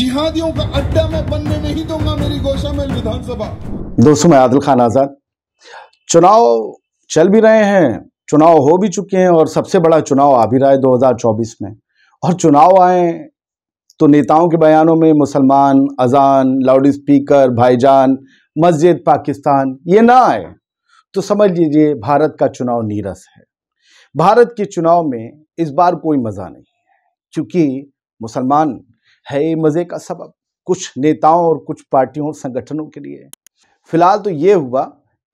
जिहादियों का अड्डा मैं बनने नहीं दूंगा मेरी गोशामेल विधानसभा। दोस्तों, मैं आदिल खान आजाद। चुनाव चल भी रहे हैं, चुनाव हो भी चुके हैं और सबसे बड़ा चुनाव आ भी रहा है 2024 में। और चुनाव आए तो नेताओं के बयानों में मुसलमान, अजान, लाउड स्पीकर, भाईजान, मस्जिद, पाकिस्तान ये ना आए तो समझ लीजिए भारत का चुनाव नीरस है। भारत के चुनाव में इस बार कोई मजा नहीं है, क्योंकि मुसलमान है ये मजे का सबब कुछ नेताओं और कुछ पार्टियों और संगठनों के लिए। फिलहाल तो ये हुआ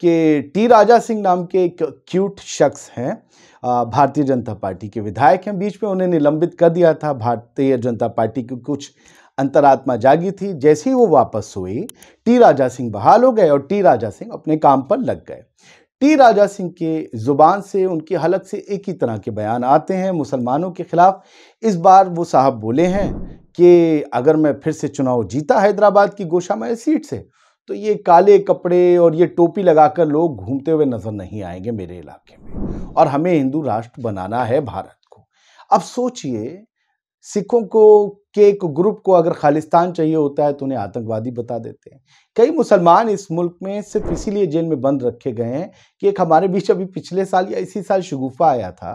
कि टी राजा सिंह नाम के एक क्यूट शख्स हैं, भारतीय जनता पार्टी के विधायक हैं। बीच में उन्हें निलंबित कर दिया था। भारतीय जनता पार्टी की कुछ अंतरात्मा जागी थी। जैसे ही वो वापस हुई, टी राजा सिंह बहाल हो गए और टी राजा सिंह अपने काम पर लग गए। टी राजा सिंह के जुबान से, उनकी हलक से एक ही तरह के बयान आते हैं मुसलमानों के खिलाफ। इस बार वो साहब बोले हैं कि अगर मैं फिर से चुनाव जीता हैदराबाद की गोशामेल सीट से तो ये काले कपड़े और ये टोपी लगाकर लोग घूमते हुए नजर नहीं आएंगे मेरे इलाके में, और हमें हिंदू राष्ट्र बनाना है भारत को। अब सोचिए, सिखों को के एक ग्रुप को अगर खालिस्तान चाहिए होता है तो उन्हें आतंकवादी बता देते हैं। कई मुसलमान इस मुल्क में सिर्फ इसीलिए जेल में बंद रखे गए हैं कि एक हमारे बीच अभी पिछले साल या इसी साल शगुफा आया था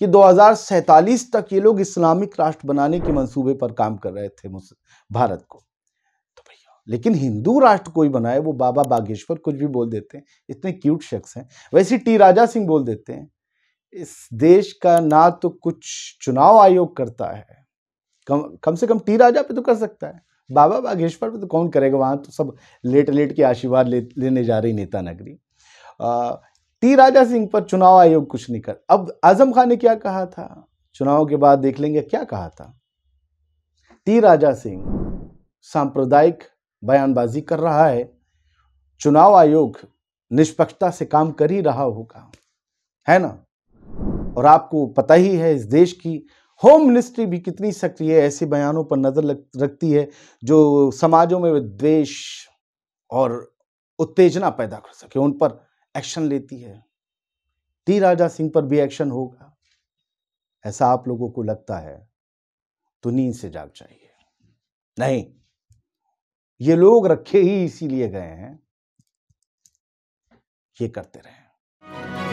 कि 2047 तक ये लोग इस्लामिक राष्ट्र बनाने के मंसूबे पर काम कर रहे थे भारत को। तो भैया, लेकिन हिंदू राष्ट्र कोई बनाए, वो बाबा बागेश्वर कुछ भी बोल देते हैं, इतने क्यूट शख्स हैं। वैसे टी राजा सिंह बोल देते हैं, इस देश का ना तो कुछ चुनाव आयोग करता है, कम से कम टी राजा पे तो कर सकता है, बाबा बागेश्वर पे तो कौन करेगा। वहां तो सब लेट लेट के आशीर्वाद लेने जा रही नेता नगरी। टी राजा सिंह पर चुनाव आयोग कुछ नहीं कर। अब आजम खान ने क्या कहा था, चुनाव के बाद देख लेंगे क्या कहा था। टी राजा सिंह सांप्रदायिक बयानबाजी कर रहा है, चुनाव आयोग निष्पक्षता से काम कर ही रहा होगा, है ना। और आपको पता ही है इस देश की होम मिनिस्ट्री भी कितनी सक्रिय है, ऐसे बयानों पर नजर रखती है जो समाजों में द्वेष और उत्तेजना पैदा कर सके, उन पर एक्शन लेती है। टी राजा सिंह पर भी एक्शन होगा, ऐसा आप लोगों को लगता है तो नींद से जाग जाइए। नहीं, ये लोग रखे ही इसीलिए गए हैं, ये करते रहे।